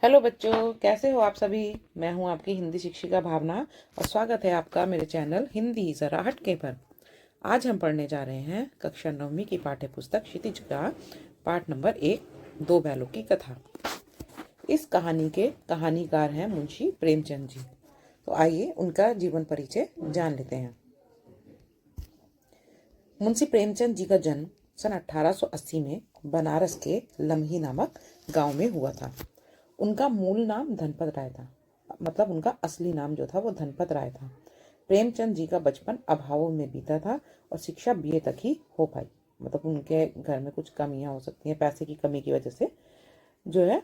Hello बच्चों, कैसे हो आप सभी। मैं हूं आपकी हिंदी शिक्षिका भावना और स्वागत है आपका मेरे चैनल हिंदी जरा हटके पर। आज हम पढ़ने जा रहे हैं कक्षा 9वीं की पाठ्य पुस्तक क्षितिज का पाठ नंबर 1, दो बैलों की कथा। इस कहानी के कहानीकार हैं मुंशी प्रेमचंद जी। तो आइए उनका जीवन परिचय जान लेते हैं। मुंशी प्रेमचंद जी का जन्म सन 1880 में बनारस के लम्ही नामक गांव में हुआ था। उनका मूल नाम धनपत राय था, मतलब उनका असली नाम जो था वो धनपत राय था। प्रेमचंद जी का बचपन अभावों में बीता था और शिक्षा बीए तक ही हो पाई। मतलब उनके घर में कुछ कमियां हो सकती हैं, पैसे की कमी की वजह से जो है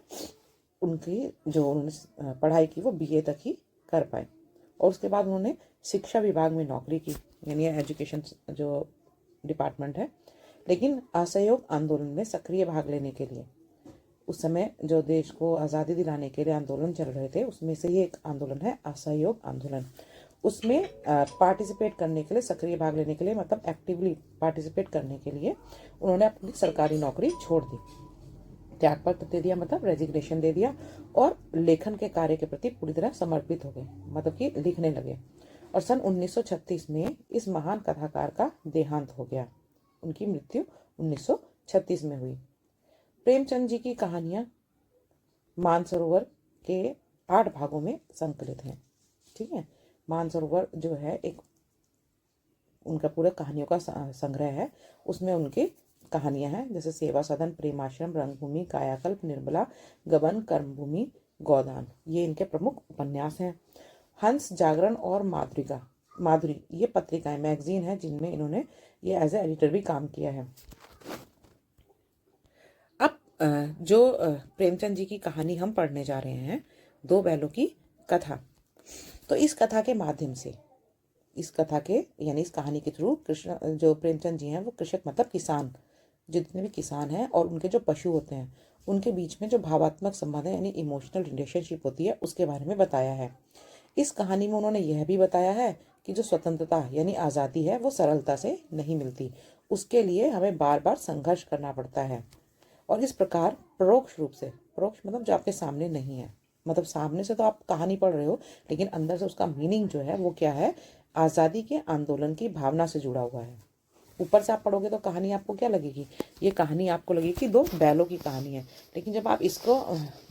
उनकी जो उन्होंने पढ़ाई की वो बीए तक ही कर पाए। और उसके बाद उन्होंने शिक्षा विभाग में नौकरी की, यानी एजुकेशन जो डिपार्टमेंट है। लेकिन असहयोग आंदोलन में सक्रिय भाग लेने के लिए, उस समय जो देश को आज़ादी दिलाने के लिए आंदोलन चल रहे थे, उसमें से ये एक आंदोलन है असहयोग आंदोलन। उसमें पार्टिसिपेट करने के लिए, सक्रिय भाग लेने के लिए, मतलब एक्टिवली पार्टिसिपेट करने के लिए उन्होंने अपनी सरकारी नौकरी छोड़ दी, त्यागपत्र दे दिया, मतलब रेजिग्नेशन दे दिया और लेखन के कार्य के प्रति पूरी तरह समर्पित हो गए, मतलब कि लिखने लगे। और सन 1936 में इस महान कथाकार का देहांत हो गया। उनकी मृत्यु 1936 में हुई। प्रेमचंद जी की कहानियां मानसरोवर के 8 भागों में संकलित हैं। ठीक है, मानसरोवर जो है एक उनका पूरा कहानियों का संग्रह है। उसमें उनकी कहानियां हैं, जैसे सेवा सदन, प्रेमाश्रम, रंगभूमि, कायाकल्प, निर्मला, गबन, कर्मभूमि, गोदान, ये इनके प्रमुख उपन्यास हैं। हंस, जागरण और माधुरी ये पत्रिकाएं, मैगजीन है, जिनमें इन्होंने ये एज ए एडिटर भी काम किया है। अब जो प्रेमचंद जी की कहानी हम पढ़ने जा रहे हैं, दो बैलों की कथा। तो इस कथा के माध्यम से, इस कथा के यानी इस कहानी के थ्रू कृष्ण जो प्रेमचंद जी हैं वो कृषक, मतलब किसान, जितने भी किसान हैं और उनके जो पशु होते हैं, उनके बीच में जो भावात्मक संबंध है यानी इमोशनल रिलेशनशिप होती है, उसके बारे में बताया है। इस कहानी में उन्होंने यह भी बताया है कि जो स्वतंत्रता यानी आज़ादी है वो सरलता से नहीं मिलती, उसके लिए हमें बार बार संघर्ष करना पड़ता है। और इस प्रकार परोक्ष रूप से, परोक्ष मतलब जो आपके सामने नहीं है, मतलब सामने से तो आप कहानी पढ़ रहे हो, लेकिन अंदर से उसका मीनिंग जो है वो क्या है, आज़ादी के आंदोलन की भावना से जुड़ा हुआ है। ऊपर से आप पढ़ोगे तो कहानी आपको क्या लगेगी, ये कहानी आपको लगेगी कि दो बैलों की कहानी है। लेकिन जब आप इसको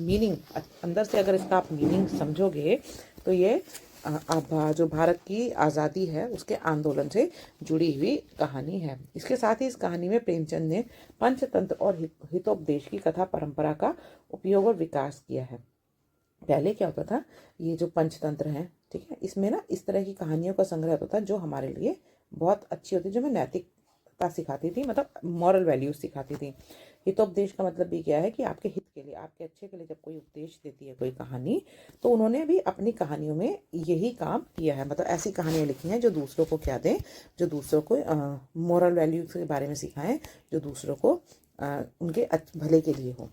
मीनिंग अंदर से, अगर इसका आप मीनिंग समझोगे, तो ये जो भारत की आज़ादी है उसके आंदोलन से जुड़ी हुई कहानी है। इसके साथ ही इस कहानी में प्रेमचंद ने पंचतंत्र और हितोपदेश की कथा परंपरा का उपयोग और विकास किया है। पहले क्या होता था, ये जो पंचतंत्र हैं, ठीक है, इसमें ना इस तरह की कहानियों का संग्रह होता था जो हमारे लिए बहुत अच्छी होती, जो हमें नैतिकता सिखाती थी, मतलब मॉरल वैल्यूज सिखाती थी। हितोपदेश का मतलब भी क्या है कि आपके हित के लिए, आपके अच्छे के लिए जब कोई उपदेश देती है कोई कहानी, तो उन्होंने भी अपनी कहानियों में यही काम किया है। मतलब ऐसी कहानियां लिखी हैं जो दूसरों को क्या दें, जो दूसरों को मॉरल वैल्यूज के बारे में सिखाएं, जो दूसरों को उनके भले के लिए हो।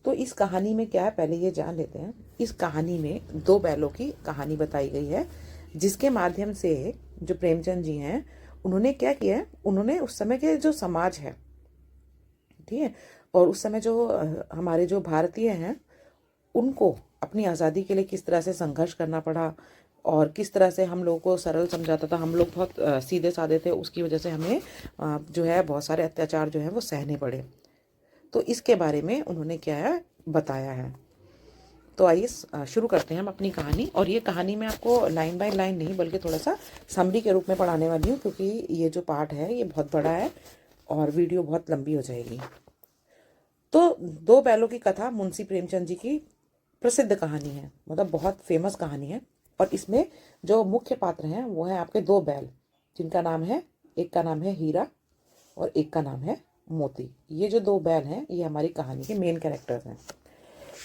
तो इस कहानी में क्या है, पहले ये जान लेते हैं। इस कहानी में दो बैलों की कहानी बताई गई है, जिसके माध्यम से जो प्रेमचंद जी हैं उन्होंने क्या किया है, उन्होंने उस समय के जो समाज है, ठीक है, और उस समय जो हमारे जो भारतीय हैं, उनको अपनी आज़ादी के लिए किस तरह से संघर्ष करना पड़ा और किस तरह से हम लोगों को सरल समझाता था। हम लोग बहुत सीधे साधे थे, उसकी वजह से हमें जो है बहुत सारे अत्याचार जो है वो सहने पड़े। तो इसके बारे में उन्होंने क्या है बताया है। तो आइए शुरू करते हैं हम अपनी कहानी। और ये कहानी मैं आपको लाइन बाय लाइन नहीं, बल्कि थोड़ा सा समरी के रूप में पढ़ाने वाली हूँ, क्योंकि ये जो पार्ट है ये बहुत बड़ा है और वीडियो बहुत लंबी हो जाएगी। तो दो बैलों की कथा मुंशी प्रेमचंद जी की प्रसिद्ध कहानी है, मतलब बहुत फेमस कहानी है। और इसमें जो मुख्य पात्र हैं वो हैं आपके दो बैल, जिनका नाम है, एक का नाम है हीरा और एक का नाम है मोती। ये जो दो बैल हैं ये हमारी कहानी के मेन कैरेक्टर्स हैं।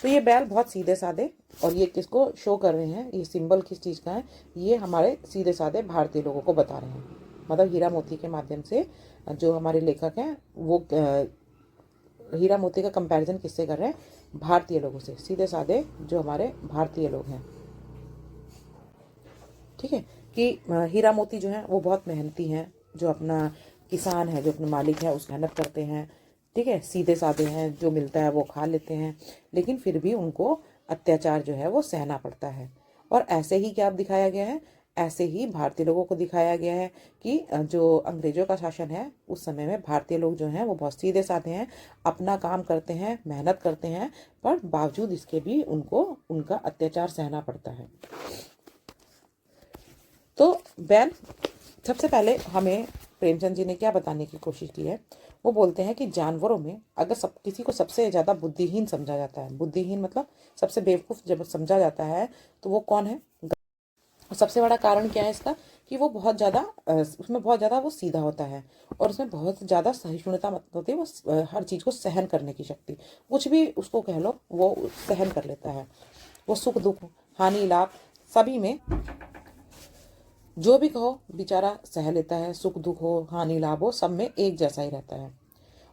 तो ये बैल बहुत सीधे साधे, और ये किसको शो कर रहे हैं, ये सिंबल किस चीज़ का है, ये हमारे सीधे साधे भारतीय लोगों को बता रहे हैं। मतलब हीरा मोती के माध्यम से जो हमारे लेखक हैं वो हीरा मोती का कंपैरिजन किससे कर रहे हैं, भारतीय लोगों से, सीधे साधे जो हमारे भारतीय लोग हैं। ठीक है, कि हीरा मोती जो हैं वो बहुत मेहनती हैं, जो अपना किसान है, जो अपने मालिक है उसकी मेहनत करते हैं, ठीक है, सीधे साधे हैं, जो मिलता है वो खा लेते हैं, लेकिन फिर भी उनको अत्याचार जो है वो सहना पड़ता है। और ऐसे ही क्या दिखाया गया है, ऐसे ही भारतीय लोगों को दिखाया गया है कि जो अंग्रेजों का शासन है उस समय में भारतीय लोग जो हैं वो बहुत सीधे साधे हैं, अपना काम करते हैं, मेहनत करते हैं, पर बावजूद इसके भी उनको उनका अत्याचार सहना पड़ता है। तो बैल, सबसे पहले हमें प्रेमचंद जी ने क्या बताने की कोशिश की है, वो बोलते हैं कि जानवरों में अगर किसी को सबसे ज़्यादा बुद्धिहीन समझा जाता है, बुद्धिहीन मतलब सबसे बेवकूफ़ जब समझा जाता है, तो वो कौन है। और सबसे बड़ा कारण क्या है इसका, कि वो बहुत ज़्यादा उसमें बहुत ज़्यादा वो सीधा होता है, और उसमें बहुत ज़्यादा सहिष्णुता मतलब होती है, वो हर चीज़ को सहन करने की शक्ति, कुछ भी उसको कह लो वो सहन कर लेता है। वो सुख दुख, हानि लाभ सभी में जो भी कहो बेचारा सह लेता है, सुख दुख हो, हानि लाभ हो, सब में एक जैसा ही रहता है।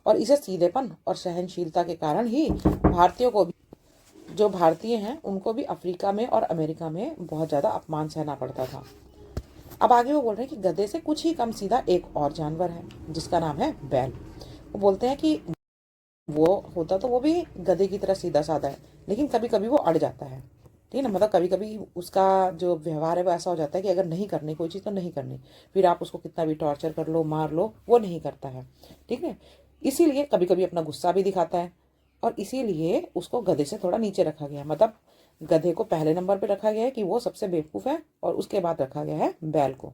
और इसे सीधेपन और सहनशीलता के कारण ही भारतीयों को भी, जो भारतीय हैं उनको भी अफ्रीका में और अमेरिका में बहुत ज़्यादा अपमान सहना पड़ता था। अब आगे वो बोल रहे हैं कि गधे से कुछ ही कम सीधा एक और जानवर है जिसका नाम है बैल। वो बोलते हैं कि वो होता तो वो भी गधे की तरह सीधा साधा है, लेकिन कभी कभी वो अड़ जाता है। ठीक है ना, मतलब कभी कभी उसका जो व्यवहार है वो ऐसा हो जाता है कि अगर नहीं करनी कोई चीज़ तो नहीं करनी, फिर आप उसको कितना भी टॉर्चर कर लो, मार लो, वो नहीं करता है। ठीक है, इसीलिए कभी कभी अपना गुस्सा भी दिखाता है, और इसीलिए उसको गधे से थोड़ा नीचे रखा गया है। मतलब गधे को पहले नंबर पे रखा गया है कि वो सबसे बेवकूफ़ है, और उसके बाद रखा गया है बैल को।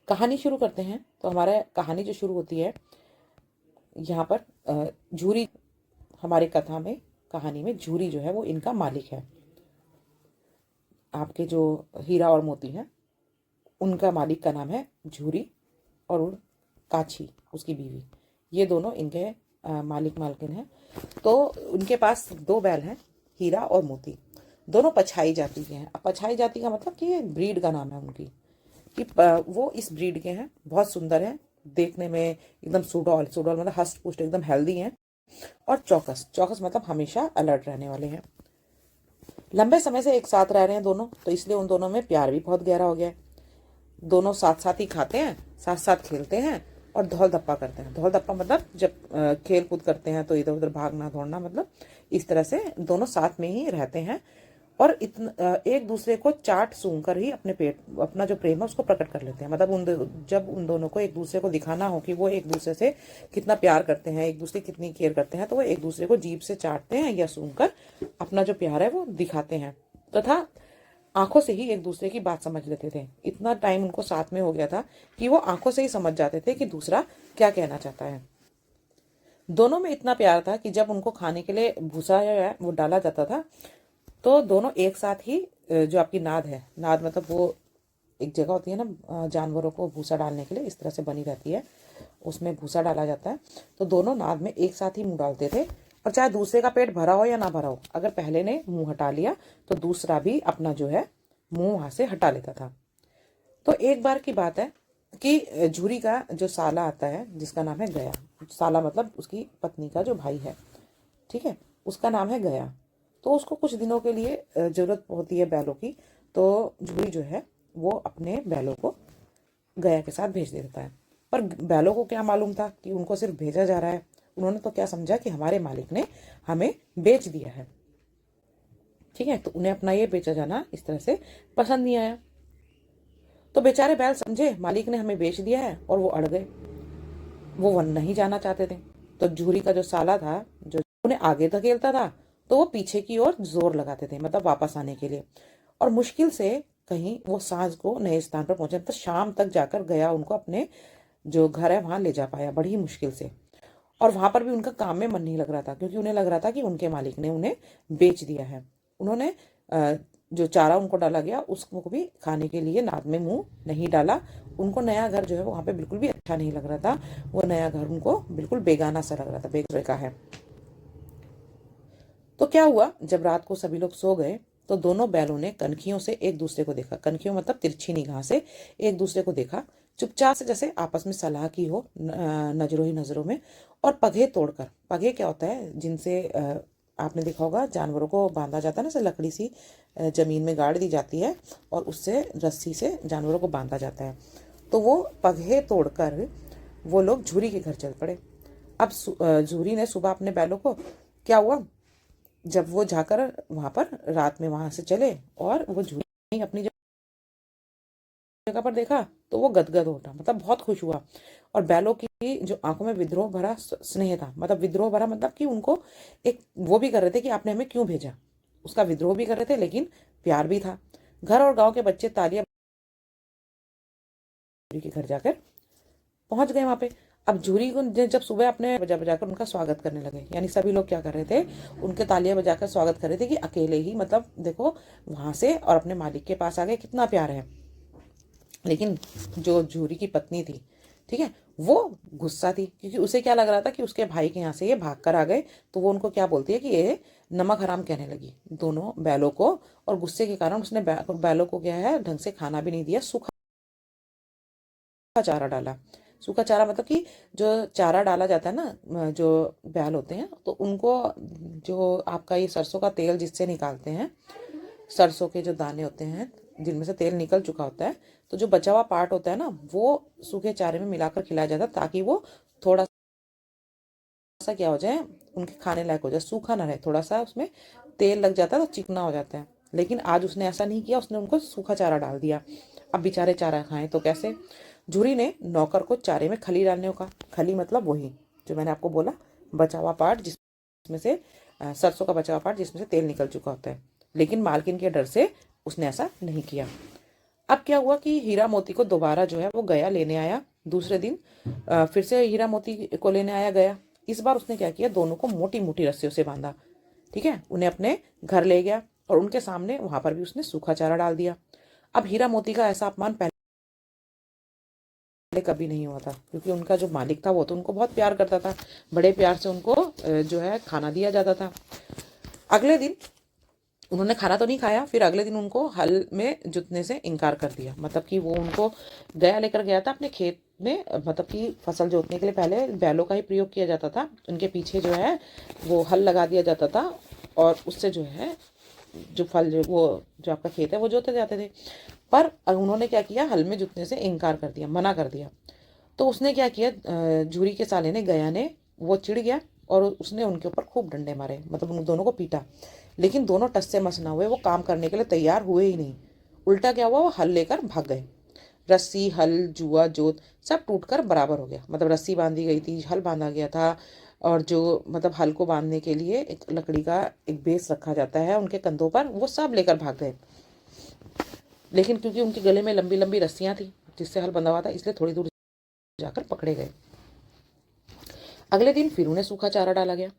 कहानी शुरू करते हैं, तो हमारा कहानी जो शुरू होती है यहाँ पर झूरी, हमारी कथा में, कहानी में झूरी जो है वो इनका मालिक है। आपके जो हीरा और मोती हैं उनका मालिक का नाम है झूरी, और काछी उसकी बीवी, ये दोनों इनके मालिक मालकिन हैं। तो उनके पास दो बैल हैं, हीरा और मोती, दोनों पछाई जाति के हैं। अब पछाई जाति का मतलब कि ये ब्रीड का नाम है उनकी, कि वो इस ब्रीड के हैं, बहुत सुंदर हैं, देखने में एकदम सुडौल, सुडौल मतलब हष्ट पुष्ट, एकदम हेल्दी हैं, और चौकस, चौकस मतलब हमेशा अलर्ट रहने वाले हैं। लंबे समय से एक साथ रह रहे हैं दोनों, तो इसलिए उन दोनों में प्यार भी बहुत गहरा हो गया है। दोनों साथ साथ ही खाते हैं, साथ साथ खेलते हैं, और धौल धप्पा करते हैं। धौल धप्पा मतलब जब खेल कूद करते हैं तो इधर उधर भागना दौड़ना, मतलब इस तरह से दोनों साथ में ही रहते हैं, और इतना एक दूसरे को चाट सूंघ कर ही अपने पेट, अपना जो प्रेम है उसको प्रकट कर लेते हैं। मतलब जब उन दोनों को एक दूसरे को दिखाना हो कि वो एक दूसरे से कितना प्यार करते हैं, एक दूसरे की कितनी केयर करते हैं, तो वो एक दूसरे को जीभ से चाटते हैं या सूंघ कर अपना जो प्यार है वो दिखाते हैं, तथा आंखों से ही एक दूसरे की बात समझ लेते थे। इतना टाइम उनको साथ में हो गया था कि वो आंखों से ही समझ जाते थे कि दूसरा क्या कहना चाहता है। दोनों में इतना प्यार था कि जब उनको खाने के लिए भूसा है वो डाला जाता था, तो दोनों एक साथ ही जो आपकी नाद है, नाद मतलब वो एक जगह होती है ना जानवरों को भूसा डालने के लिए, इस तरह से बनी रहती है, उसमें भूसा डाला जाता है, तो दोनों नाद में एक साथ ही मुंह डालते थे। और चाहे दूसरे का पेट भरा हो या ना भरा हो, अगर पहले ने मुंह हटा लिया तो दूसरा भी अपना जो है मुंह वहां से हटा लेता था। तो एक बार की बात है कि झूरी का जो साला आता है जिसका नाम है गया, साला मतलब उसकी पत्नी का जो भाई है, ठीक है, उसका नाम है गया। तो उसको कुछ दिनों के लिए जरूरत होती है बैलों की, तो झूरी जो है वो अपने बैलों को गया के साथ भेज देता है। पर बैलों को क्या मालूम था कि उनको सिर्फ भेजा जा रहा है। उन्होंने तो क्या समझा कि हमारे मालिक ने हमें बेच दिया है। ठीक है, तो उन्हें अपना ये बेचा जाना इस तरह से पसंद नहीं आया। तो बेचारे बैल समझे मालिक ने हमें बेच दिया है, और वो अड़ गए, वो वन नहीं जाना चाहते थे। तो झूरी का जो साला था, जो उन्हें आगे धकेलता था, तो वो पीछे की ओर जोर लगाते थे, मतलब वापस आने के लिए। और मुश्किल से कहीं वो सांझ को नए स्थान पर पहुंचे, तो शाम तक जाकर गया उनको अपने जो घर है वहां ले जा पाया, बड़ी ही मुश्किल से। और वहां पर भी उनका काम में मन नहीं लग रहा था, क्योंकि उन्हें लग रहा था कि उनके मालिक ने उन्हें बेच दिया है। उन्होंने जो चारा उनको डाला गया उसको भी खाने के लिए नाद में मुंह नहीं डाला। उनको नया घर जो है वहां पे बिल्कुल भी अच्छा नहीं लग रहा था, वो नया घर उनको बिल्कुल बेगाना सा लग रहा था, बेगुसरे का है। तो क्या हुआ, जब रात को सभी लोग सो गए, तो दोनों बैलों ने कनखियों से एक दूसरे को देखा, कनखियों मतलब तिरछी निगाह से एक दूसरे को देखा, चुपचाप से, जैसे आपस में सलाह की हो, नजरों ही नजरों में। और पगे तोड़कर, पगे क्या होता है, जिनसे आपने देखा होगा जानवरों को बांधा जाता है ना, जैसे लकड़ी सी जमीन में गाड़ दी जाती है, और उससे रस्सी से जानवरों को बांधा जाता है। तो वो पगे तोड़कर वो लोग झूरी के घर चल पड़े। अब झूरी ने सुबह अपने बैलों को, क्या हुआ, जब वो जाकर वहां पर रात में वहां से चले और वो झूरी अपनी जगह पर देखा तो वो गदगद हो उठा, मतलब बहुत खुश हुआ। और बैलों की जो आंखों में विद्रोह भरा स्नेह था, मतलब विद्रोह भरा मतलब कि उनको एक वो भी कर रहे थे कि आपने हमें क्यों भेजा, उसका विद्रोह भी कर रहे थे लेकिन प्यार भी था। घर और गांव के बच्चे तालियां के घर जाकर पहुंच गए वहां पे। अब जूरी को जब सुबह अपने बजा बजाकर उनका स्वागत करने लगे, यानी सभी लोग क्या कर रहे थे, उनके तालियां बजाकर स्वागत कर रहे थे कि अकेले ही, मतलब देखो वहां से और अपने मालिक के पास आ गए, कितना प्यार है। लेकिन जो जूरी की पत्नी थी, ठीक है, वो गुस्सा थी क्योंकि उसे क्या लग रहा था कि उसके भाई के यहाँ से ये भाग कर आ गए, तो वो उनको क्या बोलती है कि ये नमक हराम कहने लगी दोनों बैलों को। और गुस्से के कारण उसने बैलों को क्या है, ढंग से खाना भी नहीं दिया, सूखा चारा डाला। सूखा चारा मतलब कि जो चारा डाला जाता है ना, जो बैल होते हैं तो उनको, जो आपका ये सरसों का तेल जिससे निकालते हैं, सरसों के जो दाने होते हैं जिनमें से तेल निकल चुका होता है, तो जो बचा हुआ पार्ट होता है ना, वो सूखे चारे में मिलाकर खिलाया जाता है ताकि वो थोड़ा सा क्या हो जाए, उनके खाने लायक हो जाए, सूखा ना रहे, थोड़ा सा उसमें तेल लग जाता है तो चिकना हो जाता है। लेकिन आज उसने ऐसा नहीं किया, उसने उनको सूखा चारा डाल दिया। अब बेचारे चारा खाएं तो कैसे। झूरी ने नौकर को चारे में खली डालने का, खली मतलब वही जो मैंने आपको बोला, बचा हुआ पार्ट जिसमें से सरसों का बचा हुआ पार्ट जिसमें से तेल निकल चुका होता है। लेकिन मालकिन के डर से उसने ऐसा नहीं किया। अब क्या हुआ कि हीरा मोती को दोबारा जो है वो गया लेने आया। दूसरे दिन फिर से हीरा मोती को लेने आया गया। इस बार उसने क्या किया, दोनों को मोटी मोटी रस्सियों से बांधा, ठीक है, उन्हें अपने घर ले गया और उनके सामने वहां पर भी उसने सूखा चारा डाल दिया। अब हीरा मोती का ऐसा अपमान पहले कभी नहीं हुआ था क्योंकि उनका जो मालिक था वो तो उनको बहुत प्यार करता था, बड़े प्यार से उनको जो है खाना दिया जाता था। अगले दिन उन्होंने खाना तो नहीं खाया, फिर अगले दिन उनको हल में जुतने से इनकार कर दिया, मतलब कि वो उनको गया लेकर गया था अपने खेत में, मतलब कि फसल जोतने के लिए पहले बैलों का ही प्रयोग किया जाता था, उनके पीछे जो है वो हल लगा दिया जाता था और उससे जो है जो फल जो वो जो आपका खेत है वो जोते जाते थे। पर उन्होंने क्या किया, हल में जुतने से इनकार कर दिया, मना कर दिया। तो उसने क्या किया, झूरी के साले ने, गया ने, वो चिढ़ गया और उसने उनके ऊपर खूब डंडे मारे, मतलब उन दोनों को पीटा। लेकिन दोनों टस से मस ना हुए, वो काम करने के लिए तैयार हुए ही नहीं। उल्टा क्या हुआ, वो हल लेकर भाग गए। रस्सी, हल, जुआ, जोत सब टूटकर बराबर हो गया, मतलब रस्सी बांधी गई थी, हल बांधा गया था, और जो मतलब हल को बांधने के लिए एक लकड़ी का एक बेस रखा जाता है उनके कंधों पर, वो सब लेकर भाग गए। लेकिन क्योंकि उनके गले में लंबी लंबी रस्सियां थी जिससे हल बंधा हुआ था, इसलिए थोड़ी दूर जाकर पकड़े गए। अगले दिन फिर उन्हें सूखा चारा डाला गया,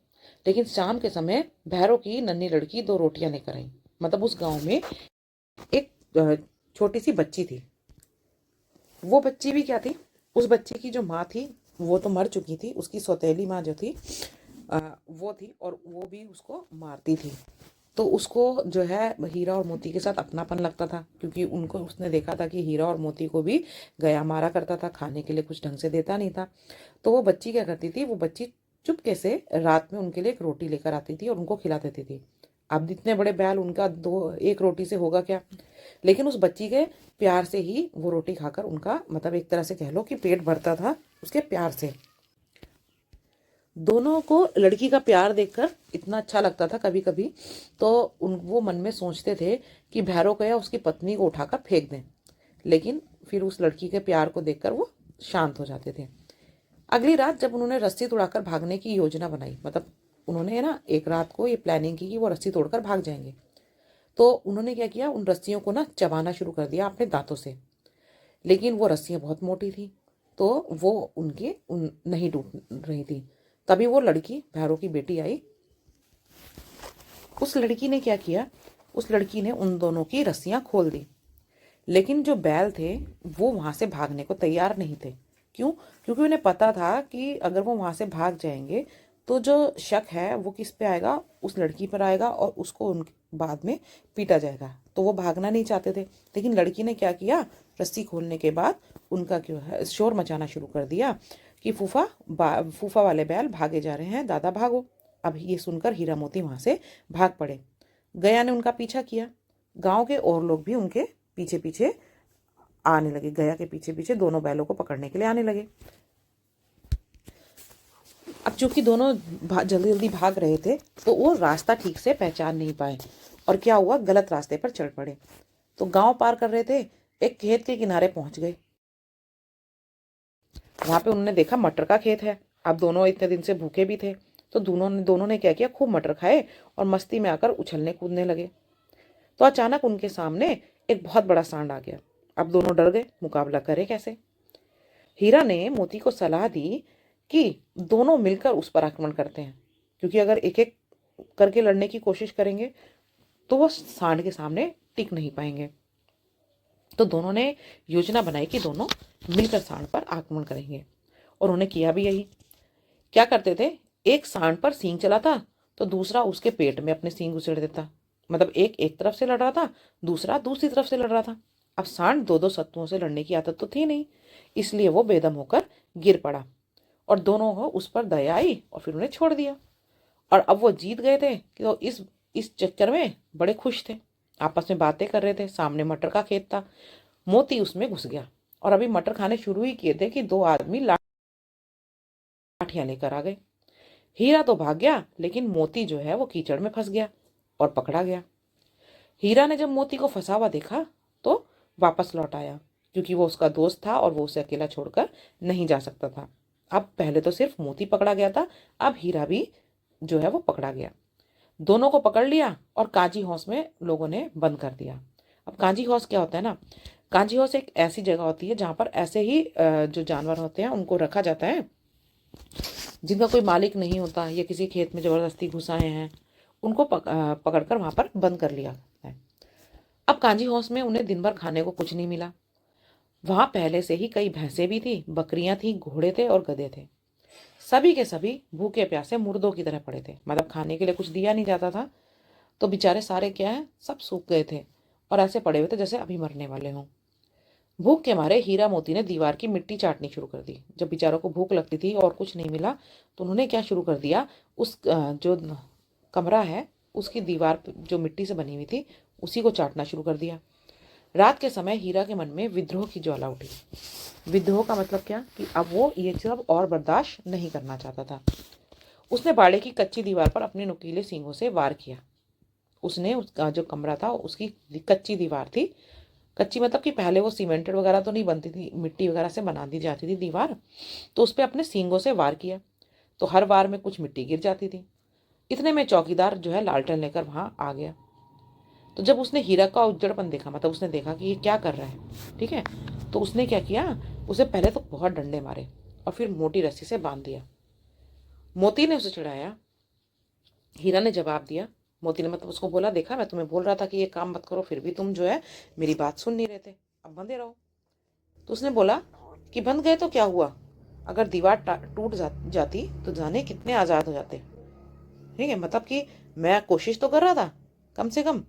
लेकिन शाम के समय भैरों की नन्ही लड़की 2 रोटियां लेकर आई। मतलब उस गांव में एक छोटी सी बच्ची थी। वो बच्ची भी क्या थी, उस बच्ची की जो माँ थी वो तो मर चुकी थी, उसकी सौतेली माँ जो थी वो थी, और वो भी उसको मारती थी। तो उसको जो है हीरा और मोती के साथ अपनापन लगता था क्योंकि उनको उसने देखा था कि हीरा और मोती को भी गया मारा करता था, खाने के लिए कुछ ढंग से देता नहीं था। तो वो बच्ची क्या करती थी, वो बच्ची चुपके से रात में उनके लिए एक रोटी लेकर आती थी और उनको खिला देती थी। अब इतने बड़े बैल, उनका दो एक रोटी से होगा क्या। लेकिन उस बच्ची के प्यार से ही वो रोटी खाकर उनका, मतलब एक तरह से कह लो कि पेट भरता था उसके प्यार से। दोनों को लड़की का प्यार देखकर इतना अच्छा लगता था कभी कभी, तो वो मन में सोचते थे कि भैरव को या उसकी पत्नी को उठाकर फेंक दें। लेकिन फिर उस लड़की के प्यार को देखकर वो शांत हो जाते थे। अगली रात जब उन्होंने रस्सी तोड़ाकर भागने की योजना बनाई, मतलब उन्होंने ना एक रात को ये प्लानिंग की कि वो रस्सी तोड़कर भाग जाएंगे, तो उन्होंने क्या किया, उन रस्सियों को ना चबाना शुरू कर दिया अपने दांतों से। लेकिन वो रस्सियां बहुत मोटी थी तो वो उनके नहीं टूट रही थी। तभी वो लड़की, भैरव की बेटी आई। उस लड़की ने क्या किया, उस लड़की ने उन दोनों की रस्सियां खोल दी। लेकिन जो बैल थे वो वहां से भागने को तैयार नहीं थे। क्यों? क्योंकि उन्हें पता था कि अगर वो वहां से भाग जाएंगे तो जो शक है वो किस पे आएगा, उस लड़की पर आएगा और उसको उन बाद में पीटा जाएगा। तो वो भागना नहीं चाहते थे। लेकिन लड़की ने क्या किया, रस्सी खोलने के बाद उनका क्यों है शोर मचाना शुरू कर दिया कि फूफा वाले बैल भागे जा रहे हैं, दादा भागो। अब ये सुनकर हीरा मोती वहां से भाग पड़े। गया ने उनका पीछा किया। गांव के और लोग भी उनके पीछे पीछे आने लगे, गया के पीछे पीछे दोनों बैलों को पकड़ने के लिए आने लगे। अब चूंकि दोनों जल्दी जल्दी भाग रहे थे तो वो रास्ता ठीक से पहचान नहीं पाए और क्या हुआ, गलत रास्ते पर चढ़ पड़े। तो गांव पार कर रहे थे, एक खेत के किनारे पहुंच गए। वहां पे उन्होंने देखा मटर का खेत है। अब दोनों इतने दिन से भूखे भी थे, तो दोनों ने क्या किया, खूब मटर खाए और मस्ती में आकर उछलने कूदने लगे। तो अचानक उनके सामने एक बहुत बड़ा सांड आ गया। अब दोनों डर गए, मुकाबला करे कैसे। हीरा ने मोती को सलाह दी कि दोनों मिलकर उस पर आक्रमण करते हैं, क्योंकि अगर एक एक करके लड़ने की कोशिश करेंगे तो वो सांड के सामने टिक नहीं पाएंगे। तो दोनों ने योजना बनाई कि दोनों मिलकर सांड पर आक्रमण करेंगे, और उन्होंने किया भी यही। क्या करते थे, एक सांड पर सींग चलाता तो दूसरा उसके पेट में अपने सींग उसेड़ देता। मतलब एक एक तरफ से लड़ रहा था, दूसरा दूसरी तरफ से लड़ रहा था। अब सांड दो दो शत्रुओं से लड़ने की आदत तो थी नहीं, इसलिए वो बेदम होकर गिर पड़ा और दोनों को उस पर दया आई और फिर उन्हें छोड़ दिया। और अब वो जीत गए थे कि तो इस चक्कर में बड़े खुश थे, आपस में बातें कर रहे थे। सामने मटर का खेत था, मोती उसमें घुस गया और अभी मटर खाने शुरू ही किए थे कि दो आदमी लाठियां लेकर आ गए। हीरा तो भाग गया, लेकिन मोती जो है वो कीचड़ में फंस गया और पकड़ा गया। हीरा ने जब मोती को फंसा हुआ देखा तो वापस लौट आया, क्योंकि वो उसका दोस्त था और वो उसे अकेला छोड़कर नहीं जा सकता था। अब पहले तो सिर्फ मोती पकड़ा गया था, अब हीरा भी जो है वो पकड़ा गया। दोनों को पकड़ लिया और कांजी हाउस में लोगों ने बंद कर दिया। अब कांजी हाउस क्या होता है ना, कांजी हाउस एक ऐसी जगह होती है जहाँ पर ऐसे ही जो जानवर होते हैं उनको रखा जाता है, जिनका कोई मालिक नहीं होता या किसी खेत में जबरदस्ती घुस आए हैं, उनको पकड़कर वहां पर बंद कर लिया है। अब कांजी हाउस में उन्हें दिन भर खाने को कुछ नहीं मिला। वहां पहले से ही कई भैंसें भी थी, बकरियां थी, घोड़े थे और गधे थे। सभी के सभी भूखे प्यासे मुर्दों की तरह पड़े थे, मतलब खाने के लिए कुछ दिया नहीं जाता था। तो बेचारे सारे क्या है, सब सूख गए थे और ऐसे पड़े हुए थे जैसे अभी मरने वाले हों। भूख के मारे हीरा मोती ने दीवार की मिट्टी चाटनी शुरू कर दी। जब बेचारों को भूख लगती थी और कुछ नहीं मिला तो उन्होंने क्या शुरू कर दिया, उस जो कमरा है उसकी दीवार जो मिट्टी से बनी हुई थी उसी को चाटना शुरू कर दिया। रात के समय हीरा के मन में विद्रोह की ज्वाला उठी। विद्रोह का मतलब क्या, कि अब वो ये सब और बर्दाश्त नहीं करना चाहता था। उसने बाड़े की कच्ची दीवार पर अपने नुकीले सींगों से वार किया। उसने उसका जो कमरा था उसकी कच्ची दीवार थी, कच्ची मतलब कि पहले वो सीमेंटेड वगैरह तो नहीं बनती थी, मिट्टी वगैरह से बना दी जाती थी दीवार। तो उस पर अपने सींगों से वार किया तो हर वार में कुछ मिट्टी गिर जाती थी। इतने में चौकीदार जो है लालटेन लेकर वहां आ गया। तो जब उसने हीरा का उज्जड़पन देखा, मतलब उसने देखा कि ये क्या कर रहा है, ठीक है, तो उसने क्या किया, उसे पहले तो बहुत डंडे मारे और फिर मोटी रस्सी से बांध दिया। मोती ने उसे चिढ़ाया, हीरा ने जवाब दिया। मोती ने मतलब उसको बोला, देखा मैं तुम्हें बोल रहा था कि ये काम मत करो, फिर भी तुम जो है मेरी बात सुन नहीं रहे थे, अब बंधे रहो। तो उसने बोला कि बंध गए तो क्या हुआ, अगर दीवार टूट जाती तो जाने कितने आज़ाद हो जाते। ठीक है, मतलब कि मैं कोशिश तो कर रहा था कम से कम,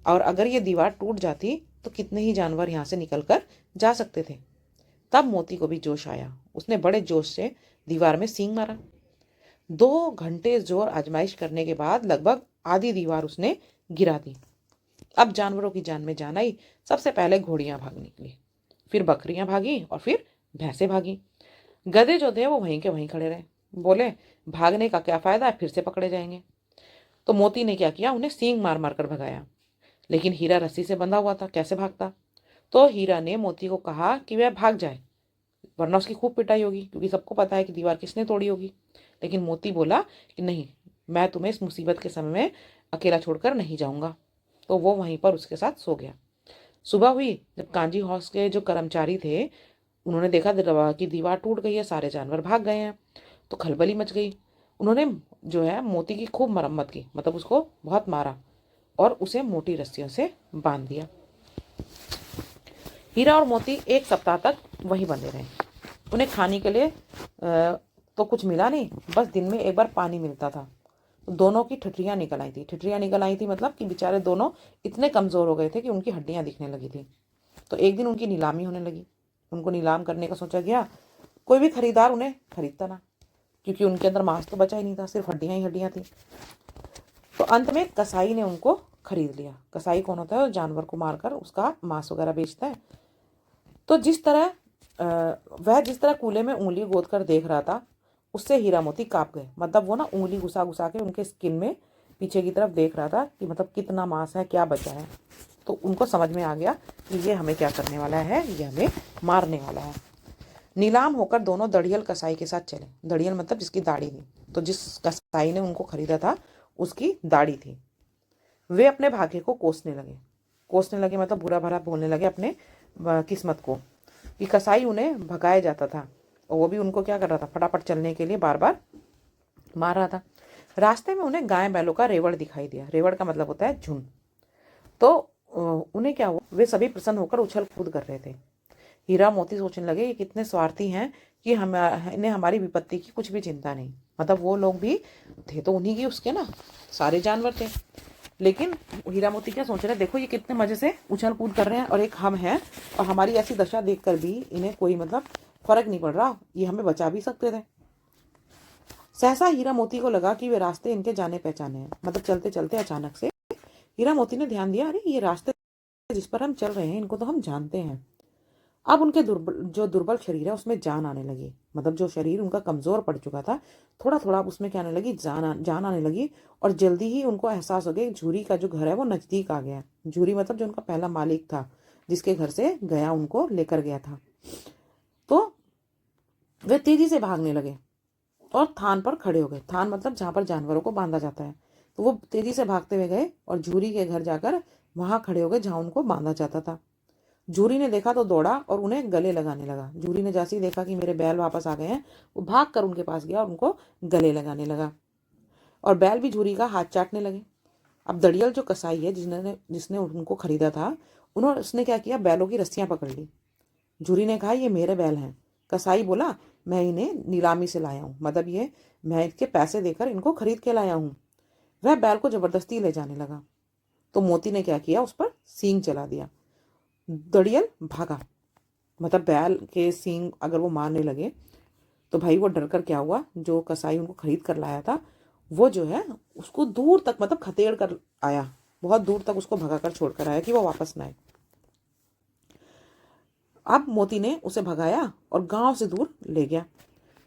और अगर ये दीवार टूट जाती तो कितने ही जानवर यहाँ से निकल कर जा सकते थे। तब मोती को भी जोश आया, उसने बड़े जोश से दीवार में सींग मारा। 2 घंटे जोर आजमाइश करने के बाद लगभग आधी दीवार उसने गिरा दी। अब जानवरों की जान में जान आई। सबसे पहले घोड़ियां भाग निकली, फिर बकरियां भागी और फिर भैंसें भागी। गधे जो थे वो वहीं के वहीं खड़े रहे, बोले भागने का क्या फायदा है, फिर से पकड़े जाएंगे। तो मोती ने क्या किया, उन्हें सींग मार मार कर भगाया। लेकिन हीरा रस्सी से बंधा हुआ था, कैसे भागता। तो हीरा ने मोती को कहा कि वह भाग जाए, वरना उसकी खूब पिटाई होगी, क्योंकि सबको पता है कि दीवार किसने तोड़ी होगी। लेकिन मोती बोला कि नहीं, मैं तुम्हें इस मुसीबत के समय में अकेला छोड़कर नहीं जाऊंगा। तो वो वहीं पर उसके साथ सो गया। सुबह हुई, जब कांजी हाउस के जो कर्मचारी थे उन्होंने देखा कि दीवार टूट गई है, सारे जानवर भाग गए हैं, तो खलबली मच गई। उन्होंने जो है मोती की खूब मरम्मत की, मतलब उसको बहुत मारा और उसे मोटी रस्सियों से बांध दिया। हीरा और मोती 1 सप्ताह तक वहीं बंधे रहे। उन्हें खाने के लिए तो कुछ मिला नहीं, बस दिन में एक बार पानी मिलता था। दोनों की ठिठरियां निकल आई थी। ठिठरियां निकल आई थी मतलब कि बेचारे दोनों इतने कमजोर हो गए थे कि उनकी हड्डियां दिखने लगी थी। तो एक दिन उनकी नीलामी होने लगी। उनको नीलाम करने का सोचा गया, कोई भी खरीदार उन्हें खरीदता ना, क्योंकि उनके अंदर मांस तो बचा ही नहीं था, सिर्फ हड्डियां ही हड्डियां थी। तो अंत में कसाई ने उनको खरीद लिया। कसाई कौन होता है, जानवर को मारकर उसका मांस वगैरह बेचता है। तो जिस तरह कूले में उंगली गोद कर देख रहा था, उससे हीरा मोती काँप गए। मतलब वो ना उंगली घुसा घुसा के उनके स्किन में पीछे की तरफ देख रहा था कि मतलब कितना मांस है, क्या बचा है। तो उनको समझ में आ गया कि ये हमें क्या करने वाला है, ये हमें मारने वाला है। नीलाम होकर दोनों दड़ियल कसाई के साथ चले। दड़ियल मतलब जिसकी दाढ़ी थी। तो जिस कसाई ने उनको खरीदा था उसकी दाढ़ी थी। वे अपने भाग्य को कोसने लगे मतलब बुरा भला बोलने लगे अपने किस्मत को, कि कसाई उन्हें भगाया जाता था और वो भी उनको क्या कर रहा था, फटाफट चलने के लिए बार बार मार रहा था। रास्ते में उन्हें गाय बैलों का रेवड़ दिखाई दिया। रेवड़ का मतलब होता है झुंड। तो उन्हें क्या हुआ, वे सभी प्रसन्न होकर उछल कूद कर रहे थे। हीरा मोती सोचने लगे ये कितने स्वार्थी हैं कि हम इन्हें हमारी विपत्ति की कुछ भी चिंता नहीं। मतलब वो लोग भी थे तो उन्हीं की उसके ना सारे जानवर थे। लेकिन हीरा मोती क्या सोच रहे हैं, देखो ये कितने मजे से उछल कूद कर रहे हैं और एक हम हैं और हमारी ऐसी दशा देखकर भी इन्हें कोई मतलब फर्क नहीं पड़ रहा, ये हमें बचा भी सकते थे। सहसा हीरा मोती को लगा कि वे रास्ते इनके जाने पहचाने हैं। मतलब चलते चलते अचानक से हीरा मोती ने ध्यान दिया, अरे ये रास्ते जिस पर हम चल रहे हैं इनको तो हम जानते हैं। अब उनके दुर्बल शरीर है उसमें जान आने लगी। मतलब जो शरीर उनका कमजोर पड़ चुका था, थोड़ा थोड़ा उसमें क्या आने लगी, जान आने लगी। और जल्दी ही उनको एहसास हो गया झूरी का जो घर है वो नजदीक आ गया। झूरी मतलब जो उनका पहला मालिक था, जिसके घर से गया उनको लेकर गया था। तो वे तेजी से भागने लगे और थान पर खड़े हो गए। थान मतलब जहां पर जानवरों को बांधा जाता है। तो वो तेजी से भागते हुए गए और झूरी के घर जाकर वहां खड़े हो गए जहां उनको बांधा जाता था। झूरी ने देखा तो दौड़ा और उन्हें गले लगाने लगा। झूरी ने जैसे ही देखा कि मेरे बैल वापस आ गए हैं, वो भाग कर उनके पास गया और उनको गले लगाने लगा। और बैल भी झूरी का हाथ चाटने लगे। अब दड़ियल जो कसाई है जिसने उनको खरीदा था, उसने क्या किया, बैलों की रस्सियां पकड़ ली। झूरी ने कहा ये मेरे बैल हैं। कसाई बोला मैं इन्हें नीलामी से लाया हूं, मतलब ये मैं इसके पैसे देकर इनको खरीद के लाया हूं। वह बैल को जबरदस्ती ले जाने लगा। तो मोती ने क्या किया, उस पर सींग चला दिया। दड़ियल भागा। मतलब बैल के सींग अगर वो मारने लगे तो भाई वो डर कर क्या हुआ, जो कसाई उनको खरीद कर लाया था वो जो है उसको दूर तक मतलब खदेड़ कर आया, बहुत दूर तक उसको भगा कर छोड़ कर आया कि वो वापस ना आए। अब मोती ने उसे भगाया और गांव से दूर ले गया।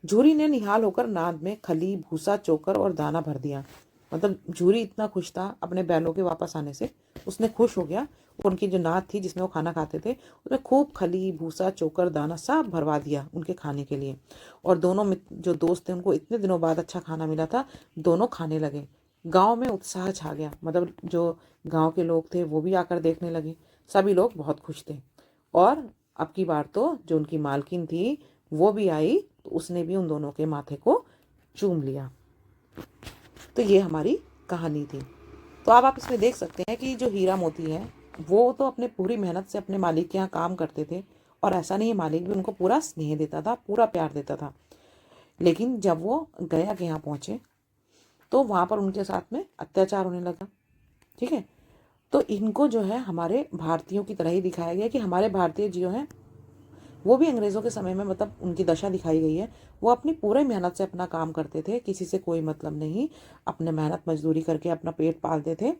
झूरी ने निहाल होकर नाद में खली, भूसा, चोकर और दाना भर दिया। मतलब झूरी इतना खुश था अपने बैलों के वापस आने से, उसने खुश हो गया। उनकी जो नाद थी जिसमें वो खाना खाते थे उसमें खूब खली, भूसा, चोकर, दाना सब भरवा दिया उनके खाने के लिए। और दोनों जो दोस्त थे उनको इतने दिनों बाद अच्छा खाना मिला था, दोनों खाने लगे। गांव में उत्साह छा गया। मतलब जो गांव के लोग थे वो भी आकर देखने लगे। सभी लोग बहुत खुश थे। और अब की बार तो जो उनकी मालकिन थी वो भी आई, तो उसने भी उन दोनों के माथे को चूम लिया। तो ये हमारी कहानी थी। तो अब आप इसमें देख सकते हैं कि जो हीरा मोती है वो तो अपने पूरी मेहनत से अपने मालिक के यहाँ काम करते थे। और ऐसा नहीं है, मालिक भी उनको पूरा स्नेह देता था, पूरा प्यार देता था। लेकिन जब वो गया के यहाँ पहुंचे तो वहां पर उनके साथ में अत्याचार होने लगा। ठीक है, तो इनको जो है हमारे भारतीयों की तरह ही दिखाया गया कि हमारे भारतीय जो हैं वो भी अंग्रेज़ों के समय में मतलब उनकी दशा दिखाई गई है। वो अपनी पूरे मेहनत से अपना काम करते थे, किसी से कोई मतलब नहीं, अपने मेहनत मजदूरी करके अपना पेट पालते थे।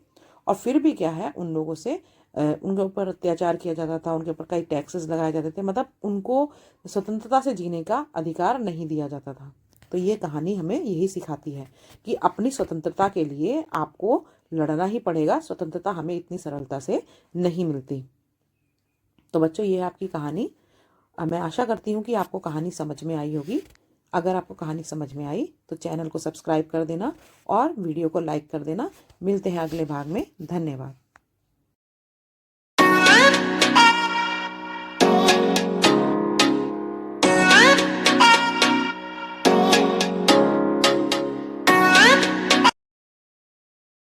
और फिर भी क्या है, उन लोगों से उनके ऊपर अत्याचार किया जाता था, उनके ऊपर कई टैक्सेस लगाए जाते थे। मतलब उनको स्वतंत्रता से जीने का अधिकार नहीं दिया जाता था। तो ये कहानी हमें यही सिखाती है कि अपनी स्वतंत्रता के लिए आपको लड़ना ही पड़ेगा। स्वतंत्रता हमें इतनी सरलता से नहीं मिलती। तो बच्चों, ये है आपकी कहानी। मैं आशा करती हूँ कि आपको कहानी समझ में आई होगी। अगर आपको कहानी समझ में आई तो चैनल को सब्सक्राइब कर देना और वीडियो को लाइक कर देना। मिलते हैं अगले भाग में। धन्यवाद।